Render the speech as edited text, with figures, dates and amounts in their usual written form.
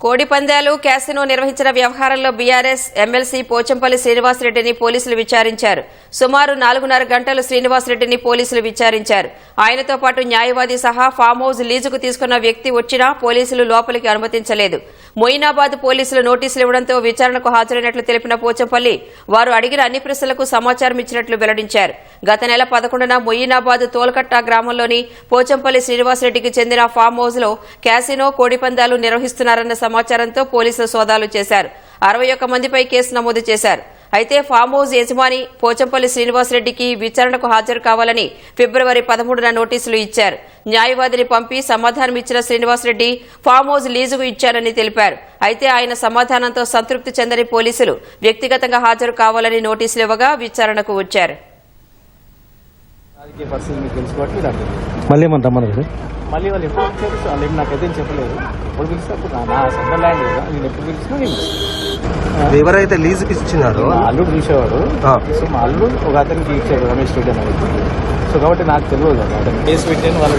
కోడి పందాలు క్యాసినో నిర్వహించిన వ్యవహారంలో బీఆర్ఎస్ ఎమ్మెల్సీ పోచంపల్లి శ్రీనివాసరెడ్డిని పోలీసులు విచారించారు. సుమారు 4.5 గంటలు శ్రీనివాసరెడ్డిని పోలీసులు విచారించారు. ఆయనతో పాటు న్యాయవాది సహా ఫామ్ హౌస్ లీజుకు తీసుకున్న వ్యక్తి వచ్చినా పోలీసులు లోపలికి అనుమతించలేదు. మొయినాబాద్ పోలీసులు నోటీసులు ఇవ్వడంతో విచారణకు హాజరైనట్లు తెలిపిన పోచంపల్లి వారు అడిగిన అన్ని ప్రశ్నలకు సమాచారం ఇచ్చినట్లు వెల్లడించారు. గత నెల 11న మొయినాబాద్ తోల్కట్ట గ్రామంలోని పోచంపల్లి శ్రీనివాసరెడ్డికి చెందిన ఫామ్ హౌస్ లో క్యాసినో కోడి పందాలు నిర్వహిస్తున్నారన్న సమాచారంతో పోలీసులు సోదాలు చేశారు. 61 మందిపై కేసు నమోదు చేశారు. అయితే ఫామ్ హౌస్ యజమాని పోచంపల్లి శ్రీనివాసరెడ్డికి విచారణకు హాజరు కావాలని ఫిబ్రవరి 13న నోటీసులు ఇచ్చారు. న్యాయవాదిని పంపి సమాధానం ఇచ్చిన శ్రీనివాసరెడ్డి ఫామ్ హౌస్ లీజుకు ఇచ్చారని తెలిపారు. అయితే ఆయన సమాధానంతో సంతృప్తి చెందని పోలీసులు వ్యక్తిగతంగా హాజరు కావాలని నోటీసులు ఇవ్వగా విచారణకు వచ్చారు. మళ్ళీ వాళ్ళు ఎప్పుడు వచ్చారు వాళ్ళు నాకైతే చెప్పలేదు. ఎప్పుడు పిలిచినప్పుడు నా సొంత ల్యాండ్ కదా, నేను ఎప్పుడు పిలిచినా నేను ఎవరైతే లీజుకి ఇచ్చినారో అల్లుడు చూసేవాడు. సో మా అల్లుడు ఒక అతనికి ఇచ్చాడు రమేష్ రెడ్డి అనేది. సో కాబట్టి నాకు తెలియదు కదా అతను కేసు పెట్టాను వాళ్ళ